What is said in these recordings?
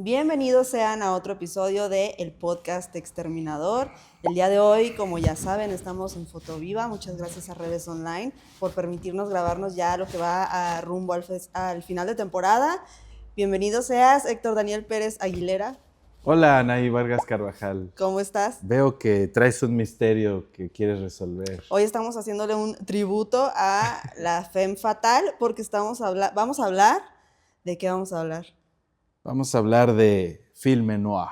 Bienvenidos sean a otro episodio de el podcast Exterminador. El día de hoy, como ya saben, estamos en Fotoviva. Muchas gracias a Redes Online por permitirnos grabarnos ya lo que va a rumbo al final de temporada. Bienvenido seas, Héctor Daniel Pérez Aguilera. Hola, Anaí Vargas Carvajal. ¿Cómo estás? Veo que traes un misterio que quieres resolver. Hoy estamos haciéndole un tributo a la femme fatal porque vamos a hablar... ¿De qué vamos a hablar? Vamos a hablar de filme noir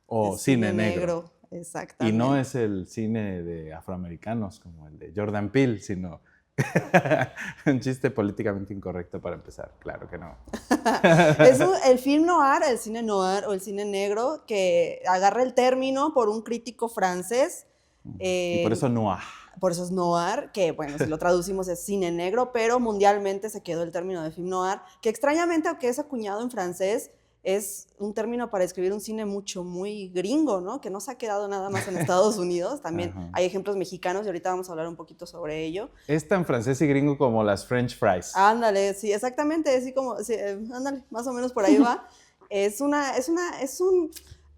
o cine negro. Exactamente. Y no es el cine de afroamericanos como el de Jordan Peele, sino un chiste políticamente incorrecto para empezar. Claro que no. El film noir, el cine noir o el cine negro que agarra el término por un crítico francés. Y por eso noir. Por eso es noir, que bueno, si lo traducimos es cine negro, pero mundialmente se quedó el término de film noir, que extrañamente, aunque es acuñado en francés, es un término para describir un cine muy gringo, ¿no? Que no se ha quedado nada más en Estados Unidos. También hay ejemplos mexicanos y ahorita vamos a hablar un poquito sobre ello. Es tan francés y gringo como las French fries. Ándale, sí, exactamente, así como, sí, ándale, más o menos por ahí va.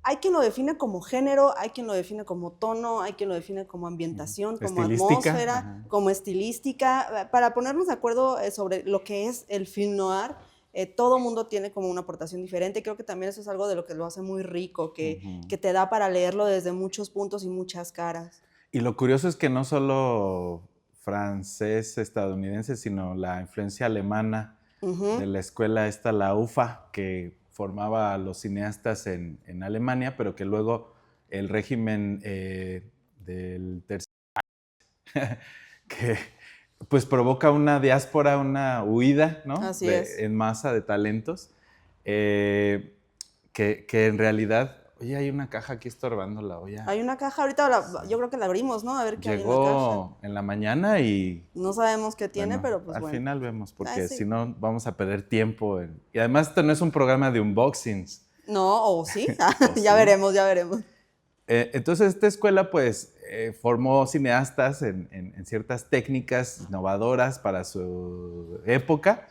Hay quien lo define como género, hay quien lo define como tono, hay quien lo define como ambientación, como atmósfera, como estilística. Para ponernos de acuerdo sobre lo que es el film noir, todo mundo tiene como una aportación diferente. Creo que también eso es algo de lo que lo hace muy rico, que te da para leerlo desde muchos puntos y muchas caras. Y lo curioso es que no solo francés, estadounidense, sino la influencia alemana de la escuela esta, la UFA, que formaba a los cineastas en Alemania, pero que luego el régimen del Tercer Reich, que pues provoca una diáspora, una huida, ¿no? Así es. En masa de talentos, que en realidad... Oye, hay una caja aquí estorbando la olla. Hay una caja, ahorita yo creo que la abrimos, ¿no? A ver qué hay en la caja. Llegó en la mañana y... No sabemos qué tiene, bueno, pero pues al bueno. final vemos, porque sí. si no vamos a perder tiempo. Y además esto no es un programa de unboxings. No, o sí, ya veremos. Entonces esta escuela pues formó cineastas en ciertas técnicas innovadoras para su época.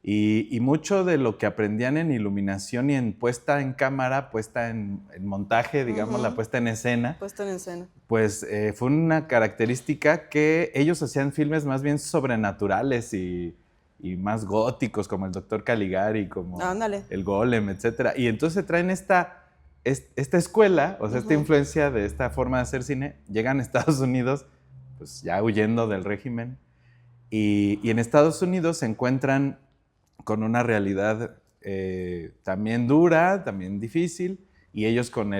Y mucho de lo que aprendían en iluminación y en puesta en cámara, puesta en montaje, digamos, la puesta en escena. Puesta en escena. Pues fue una característica que ellos hacían filmes más bien sobrenaturales y más góticos, como el Dr. Caligari, como el Golem, etc. Y entonces traen esta escuela, o sea, esta influencia de esta forma de hacer cine, llegan a Estados Unidos, pues ya huyendo del régimen. Y en Estados Unidos se encuentran con una realidad también dura, también difícil, y ellos con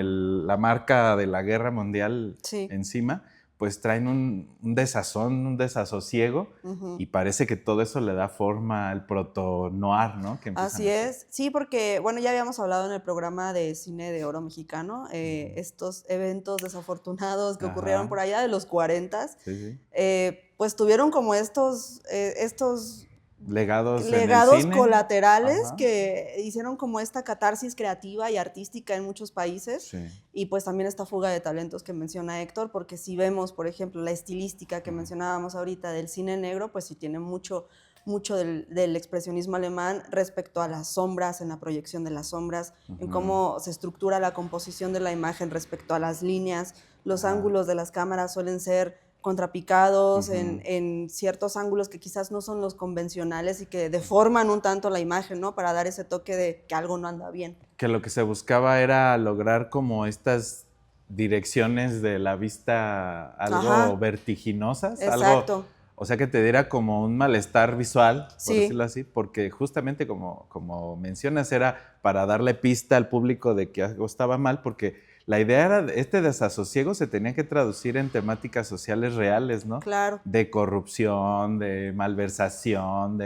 la marca de la guerra mundial encima, pues traen un desazón, un desasosiego, y parece que todo eso le da forma al proto-noir, ¿no? Así es, sí, porque, bueno, ya habíamos hablado en el programa de Cine de Oro Mexicano, estos eventos desafortunados que ocurrieron por allá de los 40s, pues tuvieron como estos legados colaterales que hicieron como esta catarsis creativa y artística en muchos países, y pues también esta fuga de talentos que menciona Héctor, porque si vemos, por ejemplo, la estilística que mencionábamos ahorita del cine negro, pues sí tiene mucho del expresionismo alemán respecto a las sombras, en la proyección de las sombras, en cómo se estructura la composición de la imagen respecto a las líneas, los ángulos de las cámaras suelen ser contrapicados en ciertos ángulos que quizás no son los convencionales y que deforman un tanto la imagen, ¿no? Para dar ese toque de que algo no anda bien. Que lo que se buscaba era lograr como estas direcciones de la vista algo vertiginosas. Exacto. O sea, que te diera como un malestar visual, por decirlo así, porque justamente como mencionas, era para darle pista al público de que algo estaba mal, porque la idea era, este desasosiego se tenía que traducir en temáticas sociales reales, ¿no? Claro. De corrupción, de malversación,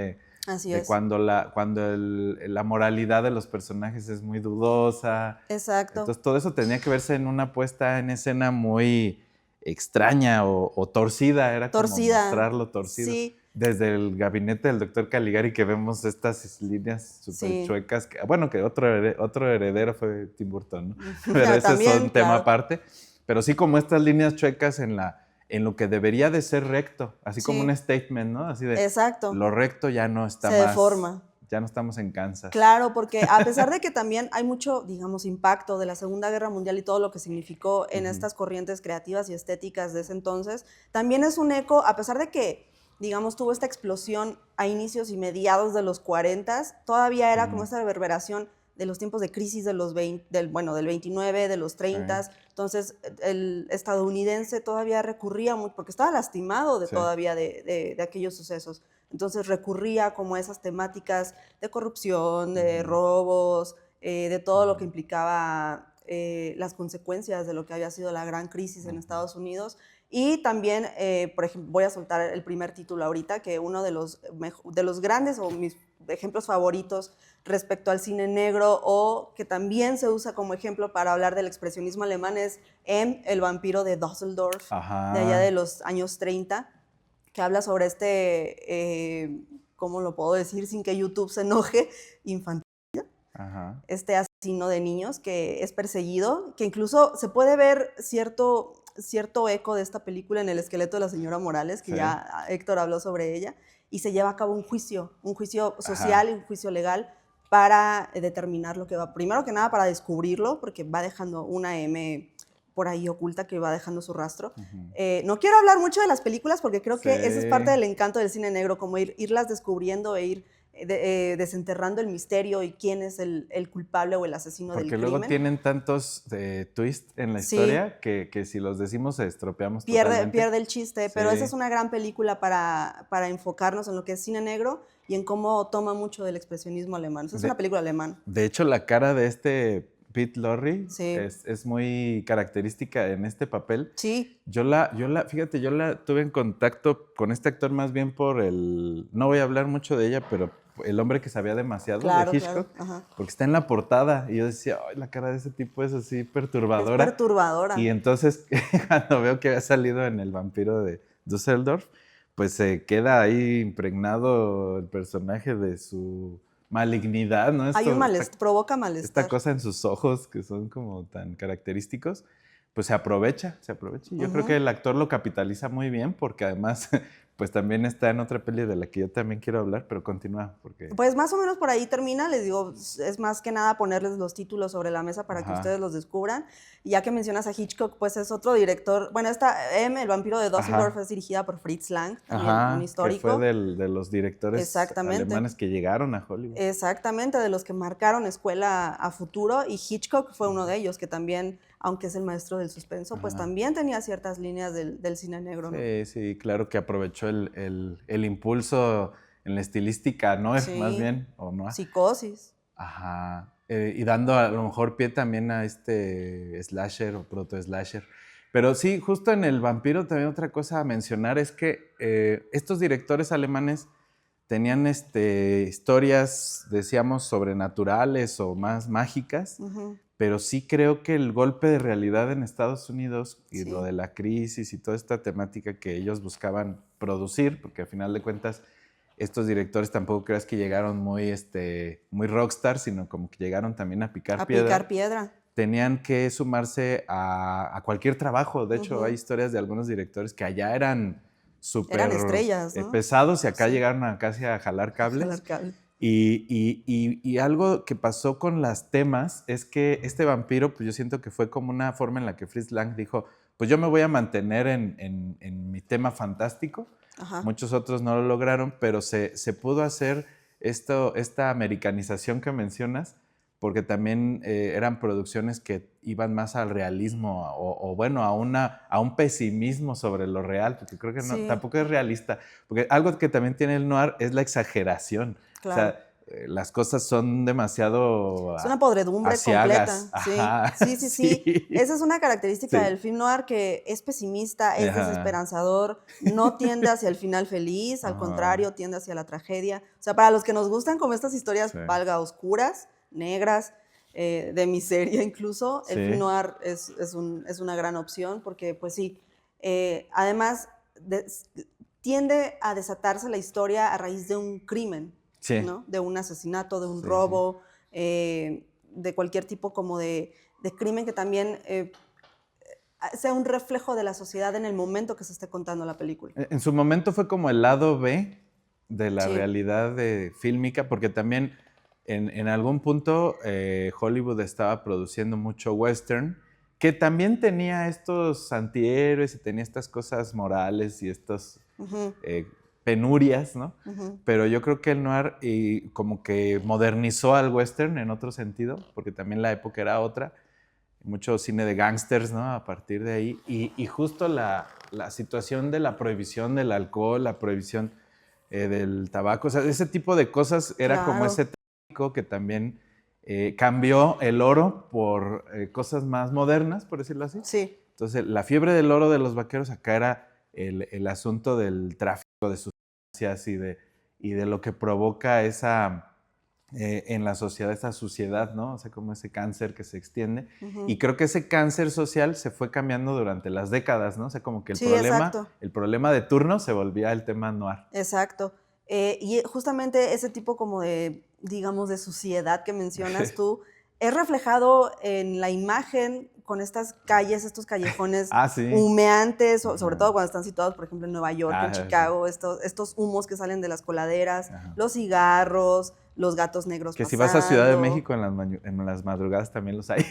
Así de es. cuando la moralidad de los personajes es muy dudosa. Exacto. Entonces todo eso tenía que verse en una puesta en escena muy extraña o torcida, era como mostrarlo torcido. Sí. Desde el gabinete del Dr. Caligari que vemos estas líneas súper chuecas, que otro heredero fue Tim Burton, ¿no? Pero ese es un tema aparte. Pero sí como estas líneas chuecas en lo que debería de ser recto, así como un statement, ¿no? Así de, exacto. Lo recto ya no está se deforma. ya no estamos en Kansas. Claro, porque a pesar de que también hay mucho, digamos, impacto de la Segunda Guerra Mundial y todo lo que significó en estas corrientes creativas y estéticas de ese entonces, también es un eco, a pesar de que, digamos, tuvo esta explosión a inicios y mediados de los 40, todavía era como esta reverberación de los tiempos de crisis de los del 29, de los 30. Entonces, el estadounidense todavía recurría mucho, porque estaba lastimado todavía de aquellos sucesos. Entonces recurría como a esas temáticas de corrupción, de robos, de todo lo que implicaba las consecuencias de lo que había sido la gran crisis en Estados Unidos. Y también, por ejemplo, voy a soltar el primer título ahorita, que uno de los grandes o mis ejemplos favoritos respecto al cine negro, o que también se usa como ejemplo para hablar del expresionismo alemán, es El vampiro de Düsseldorf, de allá de los años 30, que habla sobre ¿cómo lo puedo decir sin que YouTube se enoje? Infantil. Este asesino de niños que es perseguido, que incluso se puede ver cierto eco de esta película en El esqueleto de la señora Morales, que ya Héctor habló sobre ella, y se lleva a cabo un juicio social y un juicio legal para determinar lo que va, primero que nada para descubrirlo, porque va dejando una M por ahí oculta que va dejando su rastro. No quiero hablar mucho de las películas porque creo que ese es parte del encanto del cine negro, como irlas descubriendo e ir desenterrando el misterio y quién es el culpable o el asesino del crimen. Porque luego tienen tantos twists en la historia que si los decimos estropeamos totalmente. Pierde el chiste, pero esa es una gran película para enfocarnos en lo que es cine negro y en cómo toma mucho del expresionismo alemán. Es una película alemana. De hecho, la cara de Pete Lorre es muy característica en este papel. Sí. Fíjate, yo la tuve en contacto con este actor más bien por no voy a hablar mucho de ella, pero El hombre que sabía demasiado, de Hitchcock, porque está en la portada y yo decía, ay, la cara de ese tipo es así perturbadora. Es perturbadora. Y entonces cuando veo que había salido en El vampiro de Düsseldorf, pues se queda ahí impregnado el personaje de su malignidad, ¿no? Hay un malestar, provoca malestar. Esta cosa en sus ojos que son como tan característicos, pues se aprovecha. Y yo creo que el actor lo capitaliza muy bien porque además pues también está en otra peli de la que yo también quiero hablar, pero continúa. Pues más o menos por ahí termina, les digo, es más que nada ponerles los títulos sobre la mesa para que ustedes los descubran. Y ya que mencionas a Hitchcock, pues es otro director, bueno, El vampiro de Düsseldorf es dirigida por Fritz Lang, también un histórico. Que fue de los directores alemanes que llegaron a Hollywood. Exactamente, de los que marcaron escuela a futuro, y Hitchcock fue uno de ellos, que también, aunque es el maestro del suspenso, pues también tenía ciertas líneas del cine negro, ¿no? Sí, claro que aprovechó el impulso en la estilística noir, más bien, ¿o no? Psicosis. Y dando a lo mejor pie también a este slasher o proto-slasher. Pero sí, justo en El vampiro también otra cosa a mencionar es que estos directores alemanes tenían historias, decíamos, sobrenaturales o más mágicas, pero sí creo que el golpe de realidad en Estados Unidos y lo de la crisis y toda esta temática que ellos buscaban producir, porque al final de cuentas estos directores tampoco creas que llegaron muy rockstar, sino como que llegaron también a picar piedra. Tenían que sumarse a cualquier trabajo. De hecho, hay historias de algunos directores que allá eran súper estrellas, ¿no? Pesados y acá llegaron casi a jalar cables. Y algo que pasó con las temas es que este vampiro, pues yo siento que fue como una forma en la que Fritz Lang dijo, pues yo me voy a mantener en mi tema fantástico. Muchos otros no lo lograron, pero se pudo hacer esta americanización que mencionas, porque también eran producciones que iban más al realismo o bueno, a un pesimismo sobre lo real, porque creo que tampoco es realista. Porque algo que también tiene el noir es la exageración. Claro. O sea, las cosas son demasiado es una podredumbre asiagas. Completa. Sí. Esa es una característica del film noir, que es pesimista, es desesperanzador, no tiende hacia el final feliz, al contrario, tiende hacia la tragedia. O sea, para los que nos gustan como estas historias, valga, oscuras, negras, de miseria incluso, el film noir es una gran opción porque, pues sí, además tiende a desatarse la historia a raíz de un crimen. ¿No? De un asesinato, de un robo, de cualquier tipo como de crimen que también sea un reflejo de la sociedad en el momento que se esté contando la película. En su momento fue como el lado B de la realidad fílmica, porque también en algún punto Hollywood estaba produciendo mucho western, que también tenía estos antihéroes y tenía estas cosas morales y estas penurias, ¿no? Pero yo creo que el noir como que modernizó al western en otro sentido, porque también la época era otra, mucho cine de gángsters, ¿no? A partir de ahí, y justo la situación de la prohibición del alcohol, la prohibición del tabaco, o sea, ese tipo de cosas era como ese tráfico que también cambió el oro por cosas más modernas, por decirlo así. Sí. Entonces, la fiebre del oro de los vaqueros acá era el asunto del tráfico de sustancias y de lo que provoca esa, en la sociedad, esa suciedad, ¿no? O sea, como ese cáncer que se extiende. Y creo que ese cáncer social se fue cambiando durante las décadas, ¿no? O sea, como que el problema de turno se volvía el tema noir. Exacto. Y justamente ese tipo como de, digamos, de suciedad que mencionas tú, es reflejado en la imagen con estas calles, estos callejones humeantes, sobre todo cuando están situados, por ejemplo, en Nueva York, en Chicago, estos humos que salen de las coladeras, los cigarros, los gatos negros que pasando. Si vas a Ciudad de México en las madrugadas también los hay.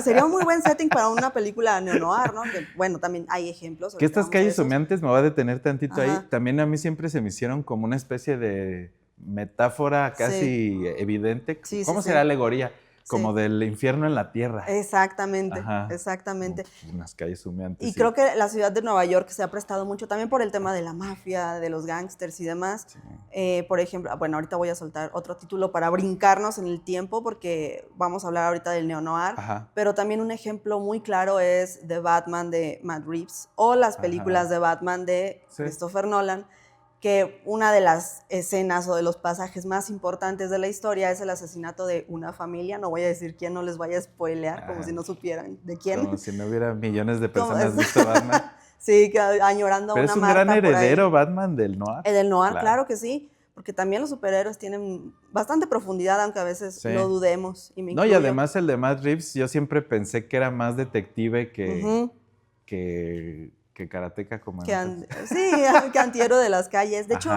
Sería un muy buen setting para una película neo-noir, ¿no? Que, bueno, también hay ejemplos. Que estas calles humeantes, me voy a detener tantito ahí, también a mí siempre se me hicieron como una especie de metáfora casi evidente. ¿Cómo será alegoría? Como del infierno en la tierra. Exactamente, exactamente. Unas calles humeantes. Y creo que la ciudad de Nueva York se ha prestado mucho también por el tema de la mafia, de los gángsters y demás. Sí. Por ejemplo, bueno, ahorita voy a soltar otro título para brincarnos en el tiempo porque vamos a hablar ahorita del neo-noir. Pero también un ejemplo muy claro es The Batman de Matt Reeves o las películas de Batman de Christopher Nolan, que una de las escenas o de los pasajes más importantes de la historia es el asesinato de una familia. No voy a decir quién, no les vaya a spoilear, como si no supieran de quién. Como si no hubiera millones de personas visto Batman. Sí, añorando a una Marta. Pero es un gran heredero Batman del noir. Del noir, claro que sí. Porque también los superhéroes tienen bastante profundidad, aunque a veces lo dudemos. Y y además el de Matt Reeves, yo siempre pensé que era más detective que karateca como que antihéroe de las calles. De hecho,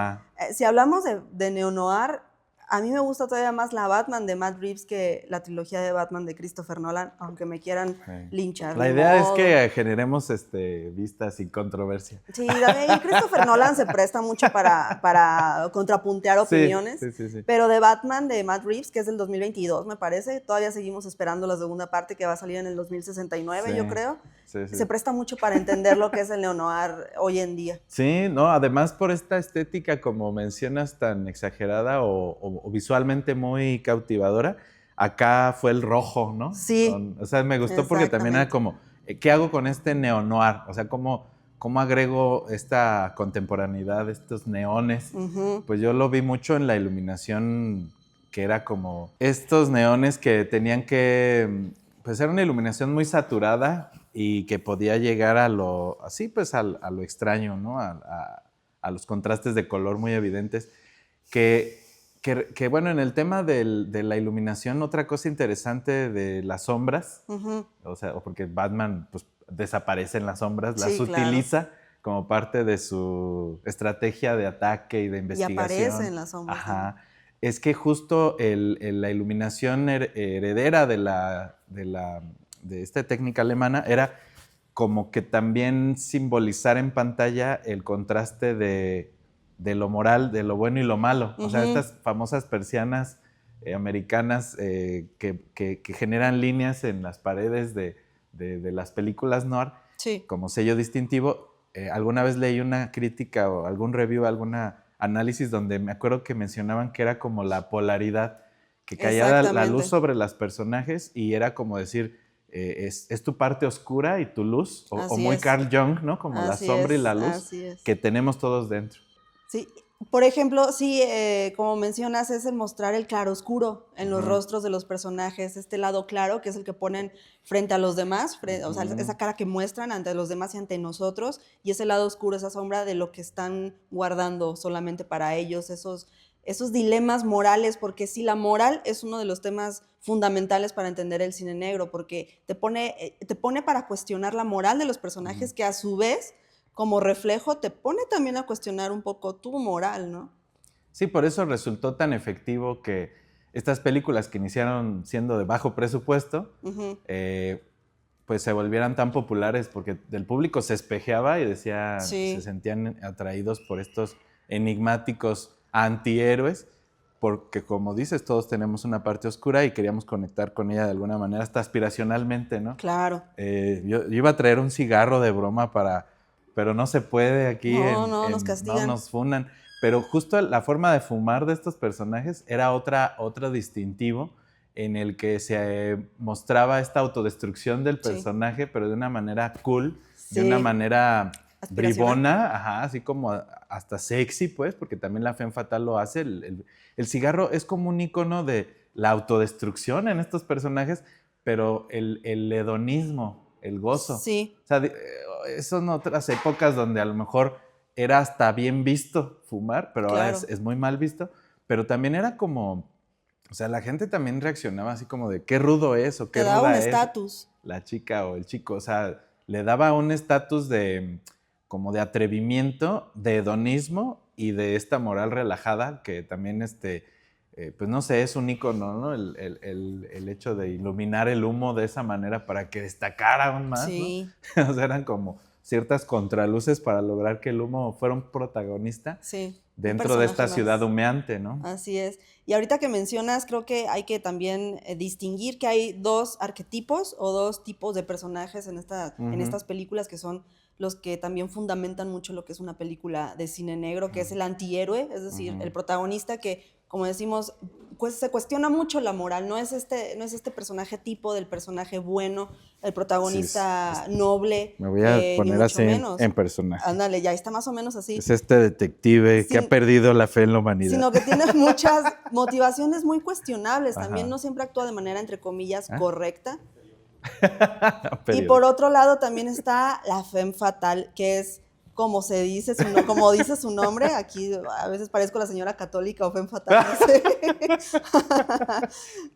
si hablamos de neo-noir, a mí me gusta todavía más la Batman de Matt Reeves que la trilogía de Batman de Christopher Nolan, aunque me quieran linchar. La idea es que generemos vistas sin controversia. Sí, y Christopher Nolan se presta mucho para contrapuntear opiniones, pero de Batman de Matt Reeves, que es del 2022, me parece, todavía seguimos esperando la segunda parte que va a salir en el 2069, yo creo. Se presta mucho para entender lo que es el neo-noir hoy en día. Sí, no, además por esta estética, como mencionas, tan exagerada o visualmente muy cautivadora, acá fue el rojo, ¿no? Sí. O sea, me gustó porque también era como, ¿qué hago con este neo-noir? O sea, ¿cómo agrego esta contemporaneidad, estos neones? Pues yo lo vi mucho en la iluminación, que era como estos neones que tenían que, pues era una iluminación muy saturada y que podía llegar a lo extraño, ¿no? A los contrastes de color muy evidentes. Que bueno, en el tema de la iluminación, otra cosa interesante de las sombras, o sea, porque Batman pues, desaparece en las sombras, las utiliza como parte de su estrategia de ataque y de investigación. Y aparece en las sombras. Es que justo la iluminación heredera de esta técnica alemana era como que también simbolizar en pantalla el contraste de lo moral, de lo bueno y lo malo. O sea, estas famosas persianas americanas que generan líneas en las paredes de las películas noir como sello distintivo. Alguna vez leí una crítica o algún review, alguna análisis donde me acuerdo que mencionaban que era como la polaridad, que caía la luz sobre los personajes y era como decir, es tu parte oscura y tu luz, o muy Carl Jung, ¿no? Como la sombra y la luz que tenemos todos dentro. Sí, por ejemplo, como mencionas, es el mostrar el claroscuro en los rostros de los personajes, este lado claro que es el que ponen frente a los demás, o sea, esa cara que muestran ante los demás y ante nosotros, y ese lado oscuro, esa sombra de lo que están guardando solamente para ellos, esos dilemas morales, porque sí, la moral es uno de los temas fundamentales para entender el cine negro, porque te pone para cuestionar la moral de los personajes, que a su vez, como reflejo, te pone también a cuestionar un poco tu moral, ¿no? Sí, por eso resultó tan efectivo que estas películas que iniciaron siendo de bajo presupuesto, pues se volvieran tan populares porque el público se espejeaba y decía, se sentían atraídos por estos enigmáticos antihéroes, porque como dices, todos tenemos una parte oscura y queríamos conectar con ella de alguna manera, hasta aspiracionalmente, ¿no? Claro. Yo iba a traer un cigarro de broma pero no se puede aquí. Nos castigan. No, nos funan. Pero justo la forma de fumar de estos personajes era otro distintivo en el que se mostraba esta autodestrucción del personaje, pero de una manera cool, de una manera bribona, así como hasta sexy, pues, porque también la Femme Fatale lo hace. El cigarro es como un icono de la autodestrucción en estos personajes, pero el hedonismo, el gozo. Sí. O sea, son otras épocas donde a lo mejor era hasta bien visto fumar, pero ahora es muy mal visto. Pero también era como, o sea, la gente también reaccionaba así como de qué rudo es o qué ruda es. Te daba un estatus. La chica o el chico, o sea, le daba un estatus de como de atrevimiento, de hedonismo y de esta moral relajada que también, pues no sé, es un ícono, ¿no? El hecho de iluminar el humo de esa manera para que destacara aún más, ¿no? O sea, eran como ciertas contraluces para lograr que el humo fuera un protagonista dentro de esta ciudad humeante, ¿no? Así es. Y ahorita que mencionas, creo que hay que también distinguir que hay dos arquetipos o dos tipos de personajes en estas películas que son los que también fundamentan mucho lo que es una película de cine negro, que es el antihéroe, es decir, el protagonista que, como decimos, pues se cuestiona mucho la moral, no es este personaje tipo del personaje bueno, el protagonista noble. Me voy a poner así en personaje. Ándale, ya está más o menos así. Es este detective que ha perdido la fe en la humanidad. Sino que tiene muchas motivaciones muy cuestionables, también no siempre actúa de manera, entre comillas, correcta. Y por otro lado también está la Femme Fatale, que es como dice su nombre. Aquí a veces parezco la señora católica o Femme Fatale, no sé.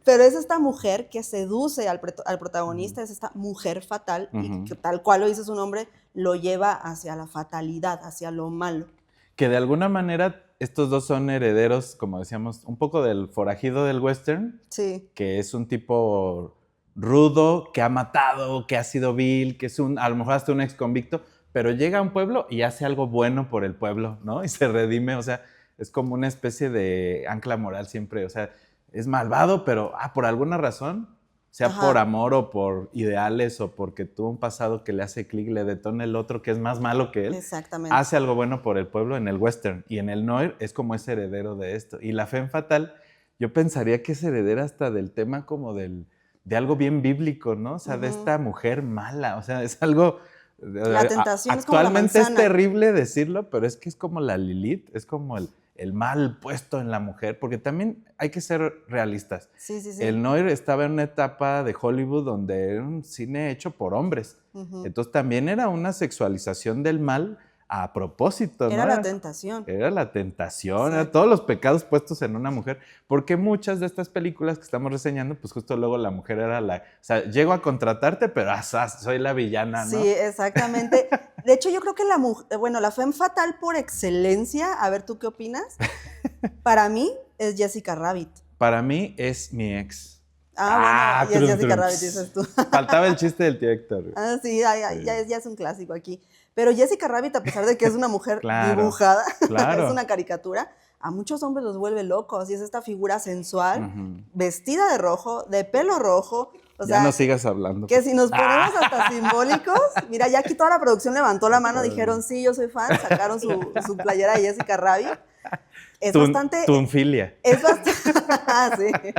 Pero es esta mujer que seduce al protagonista, es esta mujer fatal, y que tal cual lo dice su nombre, lo lleva hacia la fatalidad, hacia lo malo. Que de alguna manera estos dos son herederos, como decíamos, un poco del forajido del western, que es un tipo rudo, que ha matado, que ha sido vil, que es a lo mejor hasta un ex convicto, pero llega a un pueblo y hace algo bueno por el pueblo, ¿no? Y se redime, o sea, es como una especie de ancla moral siempre, o sea, es malvado, pero por alguna razón, sea por amor o por ideales o porque tuvo un pasado que le hace clic, le detona el otro que es más malo que él. Exactamente. Hace algo bueno por el pueblo en el western, y en el noir es como ese heredero de esto. Y la Femme Fatale, yo pensaría que es heredera hasta del tema como de algo bien bíblico, ¿no? O sea, de esta mujer mala, o sea, es algo... La tentación es como la actualmente manzana. Es terrible decirlo, pero es que es como la Lilith, es como el mal puesto en la mujer, porque también hay que ser realistas. Sí. El noir estaba en una etapa de Hollywood donde era un cine hecho por hombres. Entonces también era una sexualización del mal a propósito, ¿no? Era la tentación. Era la tentación, eran todos los pecados puestos en una mujer, porque muchas de estas películas que estamos reseñando, pues justo luego la mujer era o sea, llego a contratarte, pero soy la villana, ¿no? Sí, exactamente. De hecho, yo creo que la Femme Fatale por excelencia, a ver, ¿tú qué opinas? Para mí es Jessica Rabbit. Para mí es mi ex. Bueno, y es Jessica Rabbit, dices tú. Faltaba el chiste del tío Héctor. Sí, ya es un clásico aquí. Pero Jessica Rabbit, a pesar de que es una mujer dibujada, es una caricatura, a muchos hombres los vuelve locos. Y es esta figura sensual, vestida de rojo, de pelo rojo. O sea, ya no sigas hablando. Que si nos ponemos hasta simbólicos, mira, ya aquí toda la producción levantó la mano, dijeron, sí, yo soy fan, sacaron su playera de Jessica Rabbit. Es bastante... Tunfilia. Es bastante... sí.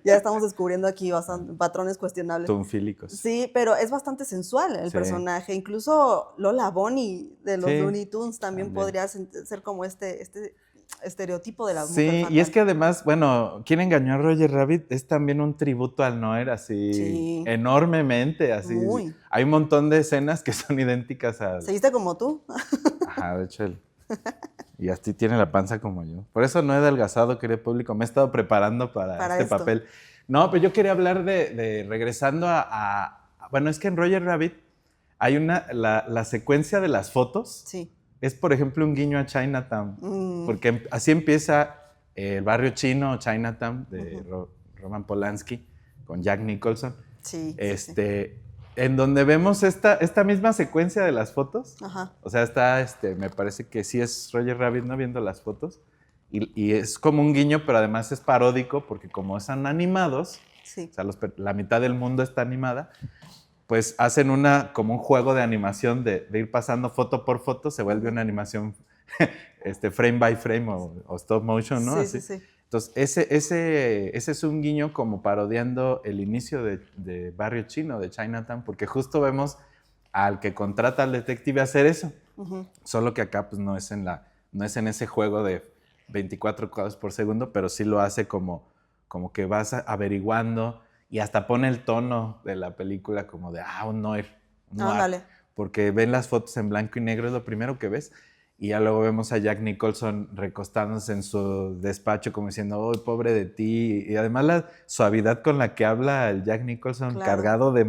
Ya estamos descubriendo aquí patrones cuestionables. Tunfílicos. Sí, pero es bastante sensual el personaje. Incluso Lola Bunny de los Looney Tunes también podría ser como este estereotipo de la mujer fatal. Y es que además, bueno, ¿Quién engañó a Roger Rabbit? Es también un tributo al noir, así, enormemente, así. Muy. Hay un montón de escenas que son idénticas a... ¿Se viste como tú? Ajá, de hecho, y así tiene la panza como yo. Por eso no he adelgazado, querido público, me he estado preparando para este papel. No, pero yo quería hablar regresando bueno, es que en Roger Rabbit hay la secuencia de las fotos. Sí. es, por ejemplo, un guiño a Chinatown, porque así empieza el barrio chino, Chinatown, de Roman Polanski, con Jack Nicholson. Sí, en donde vemos esta misma secuencia de las fotos. Ajá. O sea, está, me parece que sí es Roger Rabbit, ¿no? Viendo las fotos. Y es como un guiño, pero además es paródico, porque como están animados, o sea, la mitad del mundo está animada, pues hacen como un juego de animación de ir pasando foto por foto, se vuelve una animación frame by frame o stop motion, ¿no? Sí, sí. Entonces, ese es un guiño como parodiando el inicio de Barrio Chino, de Chinatown, porque justo vemos al que contrata al detective a hacer eso. Solo que acá pues no es en ese juego de 24 cuadros por segundo, pero sí lo hace como que vas averiguando y hasta pone el tono de la película como de, un noir. Dale. Porque ven las fotos en blanco y negro, es lo primero que ves. Y ya luego vemos a Jack Nicholson recostándose en su despacho como diciendo, ¡ay, pobre de ti! Y además la suavidad con la que habla el Jack Nicholson, cargado de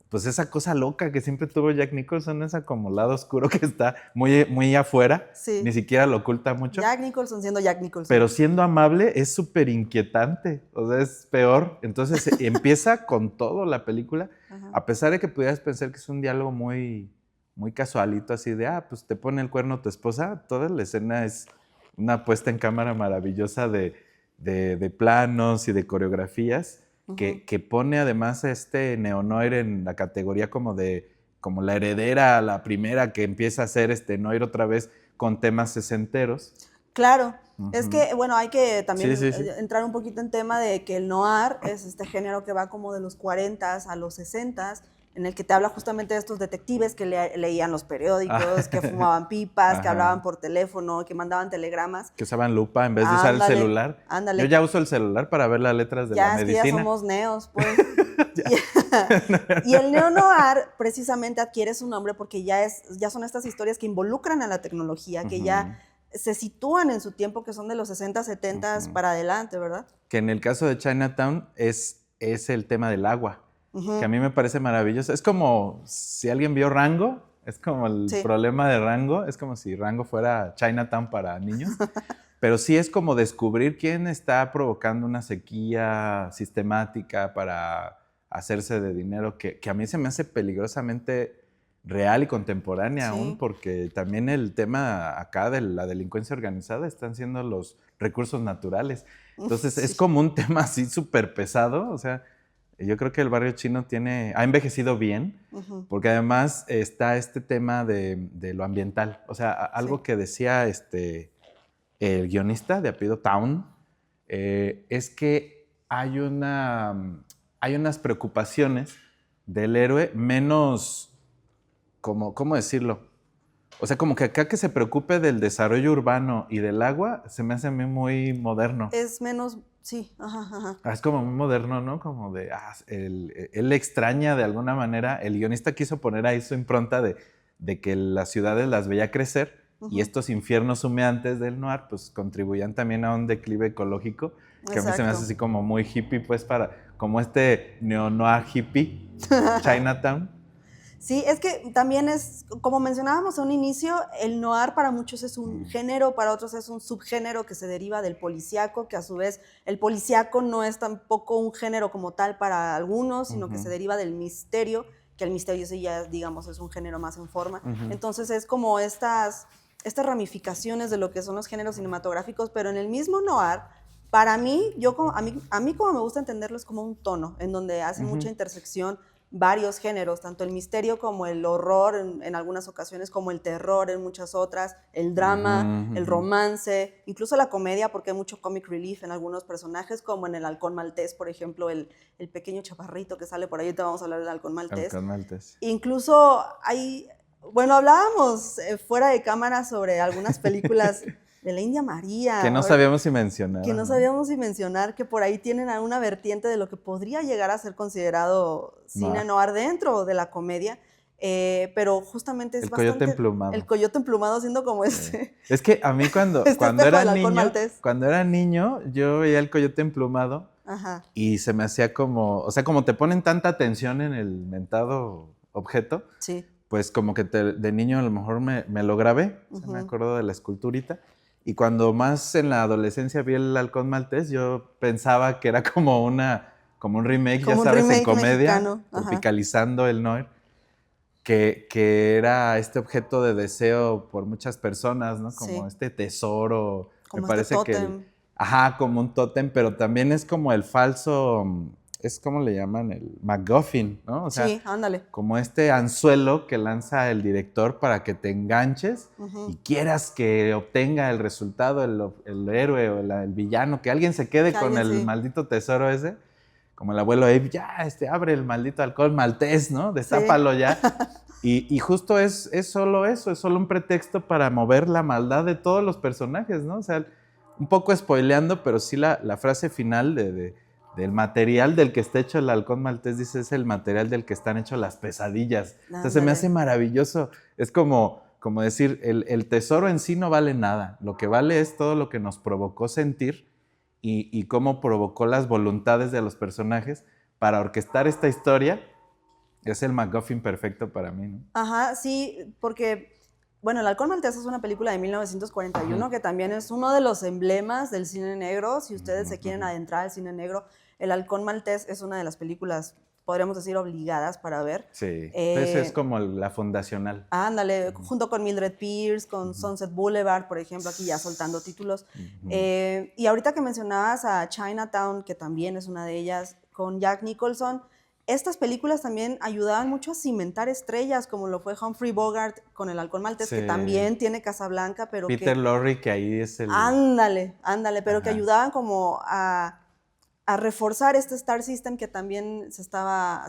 pues esa cosa loca que siempre tuvo Jack Nicholson, esa como lado oscuro que está muy, muy afuera, ni siquiera lo oculta mucho. Jack Nicholson siendo Jack Nicholson. Pero siendo amable es súper inquietante, o sea, es peor. Entonces empieza con todo la película, a pesar de que pudieras pensar que es un diálogo muy casualito, así de, pues te pone el cuerno tu esposa. Toda la escena es una puesta en cámara maravillosa de planos y de coreografías que pone además a neo-noir en la categoría como la heredera a la primera que empieza a hacer noir otra vez con temas sesenteros. Claro. Es que, bueno, hay que también entrar un poquito en tema de que el noir es este género que va como de los 40s a los 60s, en el que te habla justamente de estos detectives que leían los periódicos, que fumaban pipas, que hablaban por teléfono, que mandaban telegramas. Que usaban lupa en vez de usar el celular. Ándale. Yo ya uso el celular para ver las letras de la medicina. Ya somos neos, pues. Y el neo-noir precisamente adquiere su nombre porque ya son estas historias que involucran a la tecnología, que ya se sitúan en su tiempo, que son de los 60, 70 para adelante, ¿verdad? Que en el caso de Chinatown es el tema del agua, que a mí me parece maravilloso. Es como si alguien vio Rango, es como el problema de Rango, es como si Rango fuera Chinatown para niños, pero sí es como descubrir quién está provocando una sequía sistemática para hacerse de dinero, que a mí se me hace peligrosamente real y contemporánea aún, porque también el tema acá de la delincuencia organizada están siendo los recursos naturales. Entonces es como un tema así súper pesado. O sea, yo creo que el barrio chino ha envejecido bien, porque además está este tema de lo ambiental. O sea, algo que decía el guionista de apellido Town, es que hay unas preocupaciones del héroe menos... ¿Cómo decirlo? O sea, como que acá que se preocupe del desarrollo urbano y del agua, se me hace a mí muy moderno. Es menos, sí, Es como muy moderno, ¿no? Como de, él extraña de alguna manera, el guionista quiso poner ahí su impronta de que las ciudades las veía crecer y estos infiernos humeantes del noir, pues contribuían también a un declive ecológico, que a mí se me hace así como muy hippie, pues como neo-noir hippie, Chinatown. Sí, es que también es, como mencionábamos a un inicio, el noir para muchos es un género, para otros es un subgénero que se deriva del policíaco, que a su vez el policíaco no es tampoco un género como tal para algunos, sino que se deriva del misterio, que el misterio sí ya, digamos, es un género más en forma. Entonces es como estas ramificaciones de lo que son los géneros cinematográficos, pero en el mismo noir, para mí, a mí como me gusta entenderlo es como un tono, en donde hace mucha intersección varios géneros, tanto el misterio como el horror en algunas ocasiones, como el terror en muchas otras, el drama, el romance, incluso la comedia, porque hay mucho comic relief en algunos personajes, como en el Halcón Maltés, por ejemplo, el pequeño chaparrito que sale por ahí, te vamos a hablar del Halcón Maltés. Incluso hablábamos fuera de cámara sobre algunas películas de la India María. Que no sabíamos si mencionar. Que no sabíamos si mencionar, que por ahí tienen alguna vertiente de lo que podría llegar a ser considerado cine noir dentro de la comedia, pero justamente es bastante... El coyote emplumado. El coyote emplumado siendo como Es que a mí cuando era niño, yo veía el coyote emplumado y se me hacía como... O sea, como te ponen tanta atención en el mentado objeto, pues como que de niño a lo mejor me lo grabé, o sea, me acuerdo de la esculturita. Y cuando más en la adolescencia vi el Halcón Maltés, yo pensaba que era como un remake, como ya sabes, remake en comedia, mexicano. tropicalizando el noir, que era este objeto de deseo por muchas personas, ¿no? Como este tesoro. Como me parece tótem. Como un tótem, pero también es como el falso, es como le llaman, el MacGuffin, ¿no? O sea, sí, ándale. Como este anzuelo que lanza el director para que te enganches y quieras que obtenga el resultado, el héroe o el villano, que alguien se quede con el maldito tesoro ese, como el abuelo Abe, ya, abre el maldito alcohol maltés, ¿no? Destápalo ya. Y justo es solo eso, es solo un pretexto para mover la maldad de todos los personajes, ¿no? O sea, un poco spoileando, pero sí la frase final del material del que está hecho el halcón maltés, dice, es el material del que están hechos las pesadillas. O sea, se me hace maravilloso. Es como decir, el tesoro en sí no vale nada. Lo que vale es todo lo que nos provocó sentir y cómo provocó las voluntades de los personajes para orquestar esta historia. Es el MacGuffin perfecto para mí, ¿no? Ajá, sí, porque, bueno, El Halcón Maltés es una película de 1941 que también es uno de los emblemas del cine negro. Si ustedes se quieren adentrar al cine negro, El Halcón Maltés es una de las películas, podríamos decir, obligadas para ver. Sí, es como la fundacional. Ándale, junto con Mildred Pierce, con Sunset Boulevard, por ejemplo, aquí ya soltando títulos. Y ahorita que mencionabas a Chinatown, que también es una de ellas, con Jack Nicholson, estas películas también ayudaban mucho a cimentar estrellas, como lo fue Humphrey Bogart con El Halcón Maltés, que también tiene Casablanca, pero Peter Lorre, que ahí es el... Ándale, pero que ayudaban como a reforzar este Star System que también estaba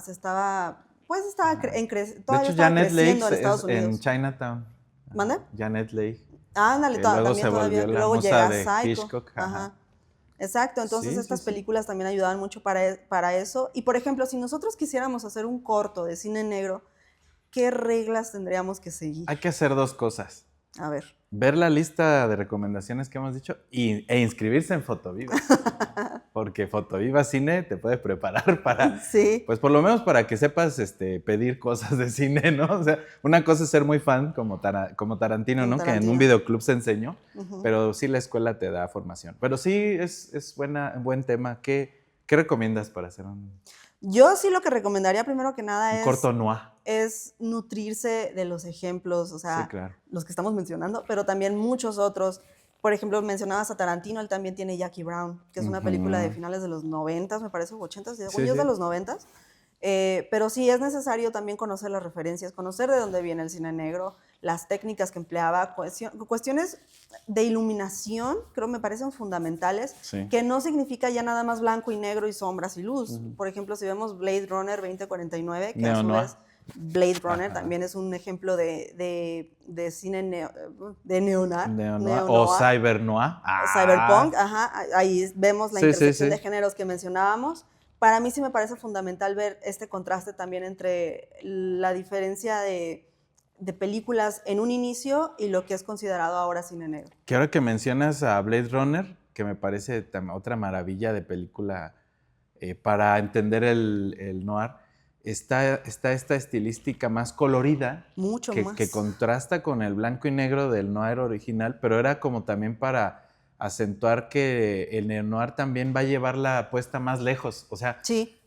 Janet Leigh creciendo en Estados Unidos. En Chinatown. ¿Mande? Janet Leigh. Ándale, luego llega Psycho. Hitchcock. Ajá. Exacto, entonces estas películas también ayudaban mucho para eso. Y por ejemplo, si nosotros quisiéramos hacer un corto de cine negro, ¿qué reglas tendríamos que seguir? Hay que hacer dos cosas. A ver. Ver la lista de recomendaciones que hemos dicho e inscribirse en Fotoviva. Porque Fotoviva Cine te puede preparar para... Sí. Pues por lo menos para que sepas pedir cosas de cine, ¿no? O sea, una cosa es ser muy fan como Tarantino, ¿no? Que en un videoclub se enseñó, pero sí la escuela te da formación. Pero sí es buen tema. ¿Qué recomiendas para hacer un...? Yo sí lo que recomendaría primero que nada un corto noir. Es nutrirse de los ejemplos, o sea, los que estamos mencionando, pero también muchos otros. Por ejemplo, mencionabas a Tarantino, él también tiene Jackie Brown, que es una película de finales de los 90, me parece, o 80, según yo es de los 90. Pero sí es necesario también conocer las referencias, conocer de dónde viene el cine negro, las técnicas que empleaba, cuestiones de iluminación, creo me parecen fundamentales, que no significa ya nada más blanco y negro y sombras y luz. Por ejemplo, si vemos Blade Runner 2049, que a su vez Blade Runner también es un ejemplo de cine neo-noir. O cyber-noir. Cyberpunk, ahí vemos la intersección de géneros que mencionábamos. Para mí sí me parece fundamental ver este contraste también entre la diferencia de películas en un inicio y lo que es considerado ahora cine negro. Que ahora que mencionas a Blade Runner, que me parece otra maravilla de película para entender el noir, está esta estilística más colorida, mucho más, que contrasta con el blanco y negro del noir original, pero era como también para acentuar que el neo-noir también va a llevar la apuesta más lejos. O sea,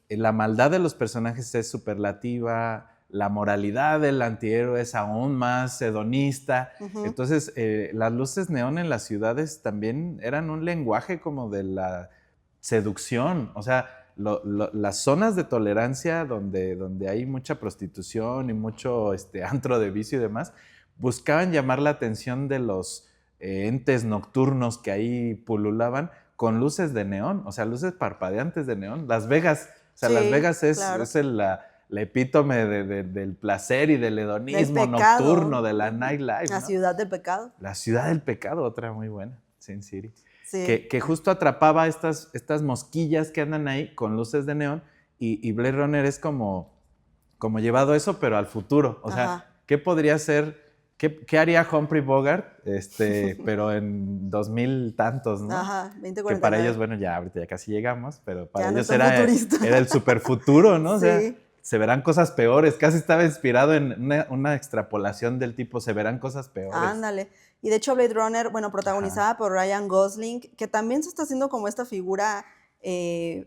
la maldad de los personajes es superlativa, la moralidad del antihéroe es aún más hedonista. Entonces, las luces neón en las ciudades también eran un lenguaje como de la seducción. O sea, las zonas de tolerancia donde hay mucha prostitución y mucho antro de vicio y demás, buscaban llamar la atención de los entes nocturnos que ahí pululaban con luces de neón, o sea, luces parpadeantes de neón. Las Vegas, o sea, Las Vegas es la epítome del placer y del hedonismo nocturno, de la nightlife. La ciudad del pecado. La ciudad del pecado, otra muy buena, Sin City. Que justo atrapaba estas mosquillas que andan ahí con luces de neón y Blade Runner es como llevado eso, pero al futuro. O sea, ¿qué podría ser? ¿Qué haría Humphrey Bogart? Pero en 2000 tantos, ¿no? 2049. Que para ellos, bueno, ahorita ya casi llegamos, pero para ellos era el superfuturo, ¿no? O sea, se verán cosas peores. Casi estaba inspirado en una extrapolación del tipo, se verán cosas peores. Ándale. Y de hecho Blade Runner, bueno, protagonizada por Ryan Gosling, que también se está haciendo como esta figura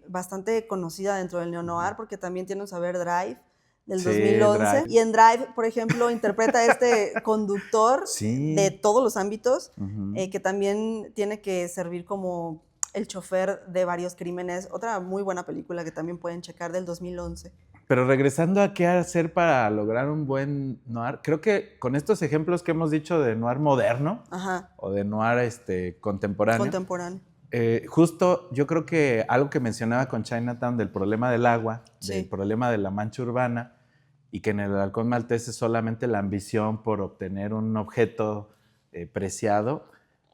bastante conocida dentro del neo-noir, porque también tiene un saber Drive del 2011. Drive. Y en Drive, por ejemplo, interpreta a este conductor de todos los ámbitos, que también tiene que servir como el chofer de varios crímenes. Otra muy buena película que también pueden checar del 2011. Pero regresando a qué hacer para lograr un buen noir, creo que con estos ejemplos que hemos dicho de noir moderno o de noir contemporáneo, justo yo creo que algo que mencionaba con Chinatown del problema del agua, del problema de la mancha urbana, y que en el Halcón Maltés es solamente la ambición por obtener un objeto preciado,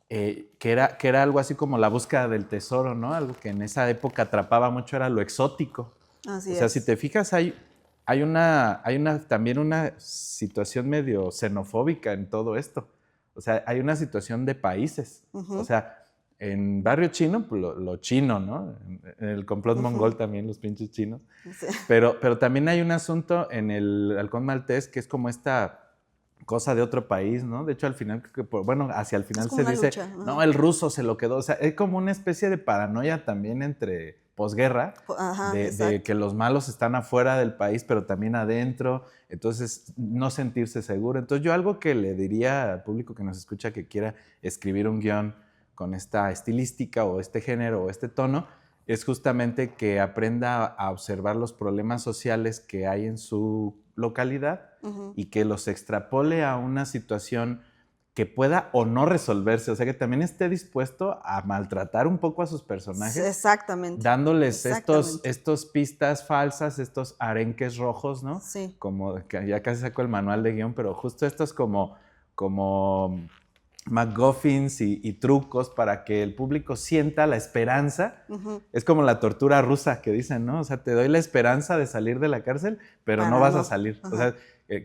que era algo así como la búsqueda del tesoro, ¿no? Algo que en esa época atrapaba mucho era lo exótico. Así o sea, es. Si te fijas, hay también una situación medio xenofóbica en todo esto. O sea, hay una situación de países. O sea, en Barrio Chino, pues lo chino, ¿no? En el complot mongol también, los pinches chinos. Sí. Pero también hay un asunto en el Halcón Maltés que es como esta cosa de otro país, ¿no? De hecho, al final, hacia el final se dice, lucha, ¿no? El ruso se lo quedó. O sea, es como una especie de paranoia también entre posguerra, de que los malos están afuera del país, pero también adentro, entonces no sentirse seguro. Entonces yo algo que le diría al público que nos escucha que quiera escribir un guión con esta estilística o este género o este tono, es justamente que aprenda a observar los problemas sociales que hay en su localidad y que los extrapole a una situación que pueda o no resolverse, o sea, que también esté dispuesto a maltratar un poco a sus personajes. Exactamente. Dándoles estos pistas falsas, estos arenques rojos, ¿no? Sí. Como, que ya casi saco el manual de guión, pero justo estos como MacGuffins y trucos para que el público sienta la esperanza. Es como la tortura rusa que dicen, ¿no? O sea, te doy la esperanza de salir de la cárcel, pero no vas a salir. O sea,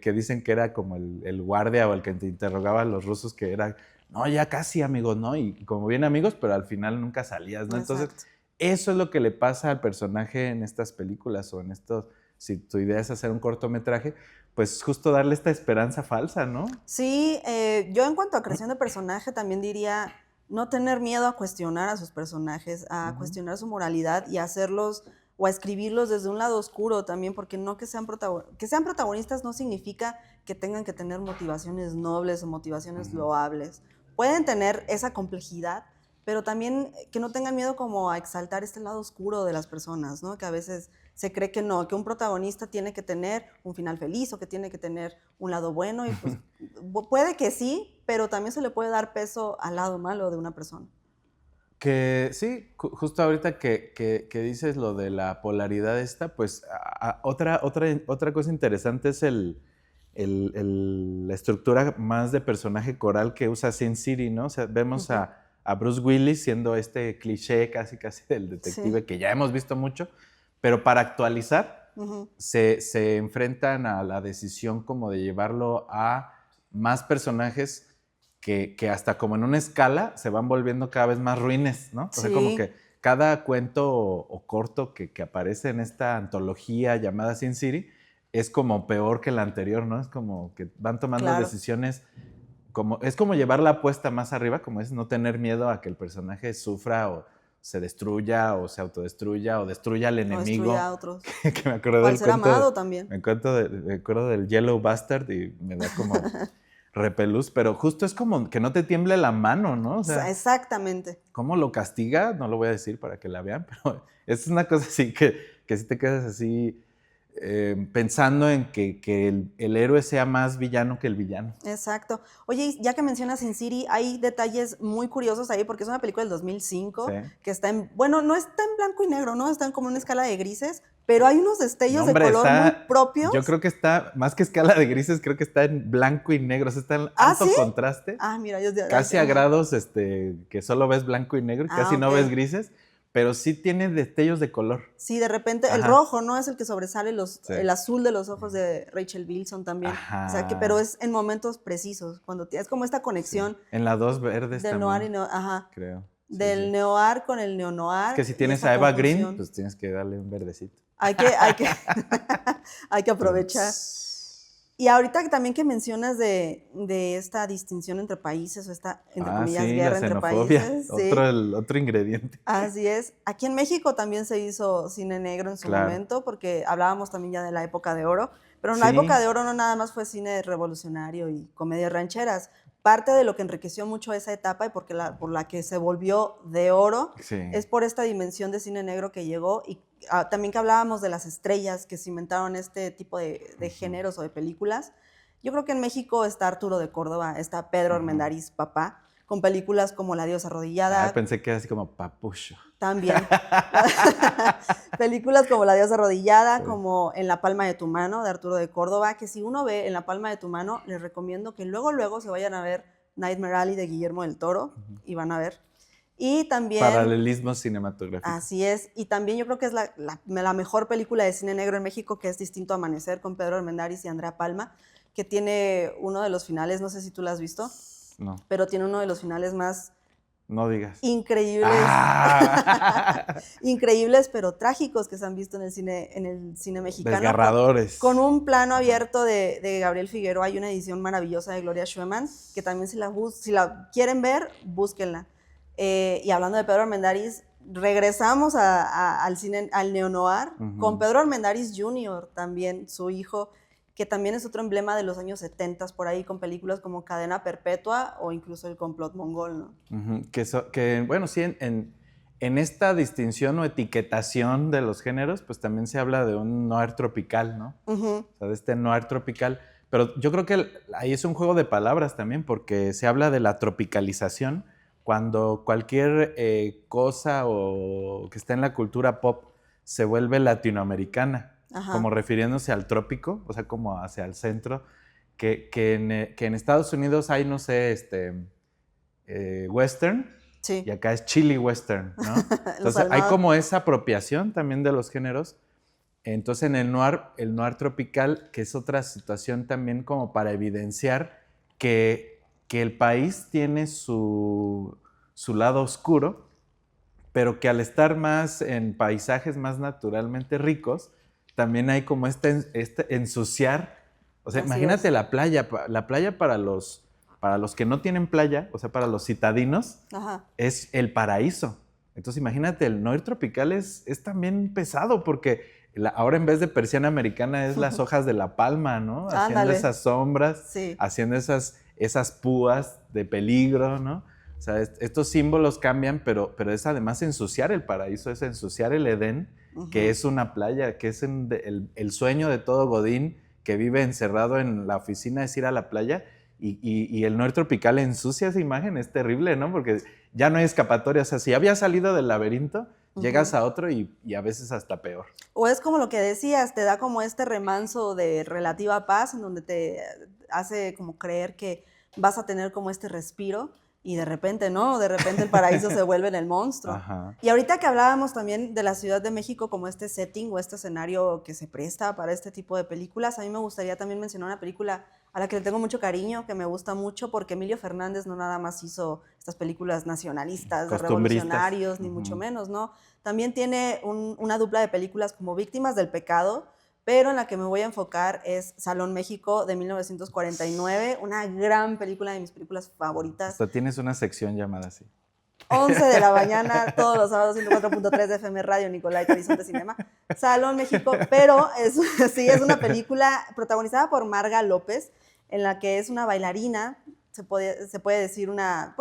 que dicen que era como el guardia o el que te interrogaba a los rusos, que era, no, ya casi amigos, ¿no? Y como bien amigos, pero al final nunca salías, ¿no? Entonces, eso es lo que le pasa al personaje en estas películas o en estos, si tu idea es hacer un cortometraje, pues justo darle esta esperanza falsa, ¿no? Sí, yo en cuanto a creación de personaje también diría no tener miedo a cuestionar a sus personajes, a cuestionar su moralidad y a hacerlos o a escribirlos desde un lado oscuro también, porque no que sean protagonistas no significa que tengan que tener motivaciones nobles o motivaciones loables. Pueden tener esa complejidad, pero también que no tengan miedo como a exaltar este lado oscuro de las personas, ¿no? Que a veces se cree que no, que un protagonista tiene que tener un final feliz o que tiene que tener un lado bueno y pues puede que sí, pero también se le puede dar peso al lado malo de una persona. Que sí, justo ahorita que dices lo de la polaridad esta, pues otra cosa interesante es la estructura más de personaje coral que usa Sin City, ¿no? O sea, vemos a Bruce Willis siendo este cliché casi del detective que ya hemos visto mucho, pero para actualizar se enfrentan a la decisión como de llevarlo a más personajes que hasta como en una escala se van volviendo cada vez más ruines, ¿no? O sea, como que cada cuento o corto que aparece en esta antología llamada Sin City es como peor que la anterior, ¿no? Es como que van tomando decisiones, es como llevar la apuesta más arriba, como es no tener miedo a que el personaje sufra o se destruya o se autodestruya o destruya al enemigo. O destruya a otros. Que me acuerdo del ser amado también. Me acuerdo del Yellow Bastard y me da como repelús, pero justo es como que no te tiemble la mano, ¿no? O sea, exactamente. ¿Cómo lo castiga? No lo voy a decir para que la vean, pero es una cosa así que si te quedas así pensando en que el héroe sea más villano que el villano. Exacto. Oye, ya que mencionas Sin City, hay detalles muy curiosos ahí, porque es una película del 2005, que está no está en blanco y negro, ¿no? Está en como una escala de grises, pero hay unos destellos de color muy propios. Yo creo que está, más que escala de grises, creo que está en blanco y negro, o sea, está en alto contraste. Mira, casi a grados que solo ves blanco y negro, casi no ves grises. Pero sí tiene destellos de color. Sí, de repente el rojo, ¿no? Es el que sobresale, el azul de los ojos de Rachel Bilson también. O sea, pero es en momentos precisos, cuando es como esta conexión. Sí. En las dos verdes del también. Noir y creo. Del neo-noir con el neo-noir. Es que si tienes a Eva Green, pues tienes que darle un verdecito. Hay que, hay que aprovechar. Y ahorita también que mencionas de esta distinción entre países o esta, entre comillas, sí, guerra entre países. Sí. Otro ingrediente. Así es. Aquí en México también se hizo cine negro en su momento, porque hablábamos también ya de la época de oro, pero en la época de oro no nada más fue cine revolucionario y comedias rancheras. Parte de lo que enriqueció mucho esa etapa y por la que se volvió de oro es por esta dimensión de cine negro que llegó y también que hablábamos de las estrellas que cimentaron este tipo de géneros o de películas. Yo creo que en México está Arturo de Córdoba, está Pedro Armendáriz, papá, con películas como La diosa arrodillada. Pensé que era así como Papucho. También. Películas como La diosa arrodillada, como En la palma de tu mano, de Arturo de Córdoba, que si uno ve En la palma de tu mano, les recomiendo que luego se vayan a ver Nightmare Alley de Guillermo del Toro, y van a ver. Y también... Paralelismo cinematográfico. Así es. Y también yo creo que es la mejor película de cine negro en México, que es Distinto Amanecer, con Pedro Armendáriz y Andrea Palma, que tiene uno de los finales, no sé si tú lo has visto, no, pero tiene uno de los finales más... No digas. Increíbles. Increíbles, pero trágicos que se han visto en el cine mexicano. Desgarradores. Con un plano abierto de Gabriel Figueroa. Hay una edición maravillosa de Gloria Schumann, que también si la quieren ver, búsquenla. Y hablando de Pedro Armendáriz, regresamos al cine, al neo-noir, con Pedro Armendáriz Jr., también su hijo, que también es otro emblema de los años 70 por ahí, con películas como Cadena Perpetua o incluso El complot mongol, ¿no? Bueno, sí, en esta distinción o etiquetación de los géneros, pues también se habla de un noir tropical, ¿no? O sea, de este noir tropical. Pero yo creo que ahí es un juego de palabras también, porque se habla de la tropicalización, cuando cualquier cosa o que está en la cultura pop se vuelve latinoamericana. Como refiriéndose al trópico, o sea, como hacia el centro, que en Estados Unidos hay, no sé, western, y acá es chili western, ¿no? Entonces hay como esa apropiación también de los géneros. Entonces en el noir tropical, que es otra situación también como para evidenciar que el país tiene su lado oscuro, pero que al estar más en paisajes más naturalmente ricos, también hay como este ensuciar. O sea, imagínate la playa para los que no tienen playa, o sea, para los citadinos, es el paraíso. Entonces imagínate, el noir tropical es también pesado, porque ahora en vez de persiana americana es las hojas de la palma, ¿no? Haciendo esas sombras, haciendo esas púas de peligro, ¿no? O sea, estos símbolos cambian, pero es además ensuciar el paraíso, es ensuciar el Edén, que es una playa, que es el sueño de todo godín que vive encerrado en la oficina, es ir a la playa, y el noir tropical ensucia esa imagen, es terrible, ¿no? Porque ya no hay escapatoria, o sea, si habías salido del laberinto, llegas a otro y a veces hasta peor. O es como lo que decías, te da como este remanso de relativa paz, en donde te hace como creer que vas a tener como este respiro, y de repente, ¿no? De repente el paraíso se vuelve en el monstruo. Y ahorita que hablábamos también de la Ciudad de México como este setting o este escenario que se presta para este tipo de películas, a mí me gustaría también mencionar una película a la que le tengo mucho cariño, que me gusta mucho, porque Emilio Fernández no nada más hizo estas películas nacionalistas, de revolucionarios, ni mucho menos, ¿no? También tiene una dupla de películas como Víctimas del Pecado, pero en la que me voy a enfocar es Salón México de 1949, una gran película, de mis películas favoritas. Hasta tienes una sección llamada así. 11 de la mañana, todos los sábados, 104.3 de FM Radio, Nicolaita Horizonte Cinema. Salón México, pero es una película protagonizada por Marga López, en la que es una bailarina, se puede decir una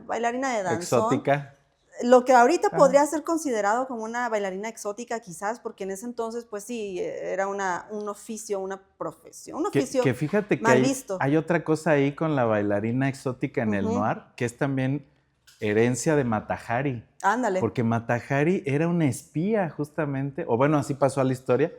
bailarina de danzón. Exótica. Lo que ahorita podría ser considerado como una bailarina exótica quizás, porque en ese entonces pues sí, era un oficio, una profesión, un oficio que fíjate que mal visto. Hay otra cosa ahí con la bailarina exótica en el noir, que es también herencia de Mata Hari. Ándale. Porque Mata Hari era una espía justamente, o bueno, así pasó a la historia,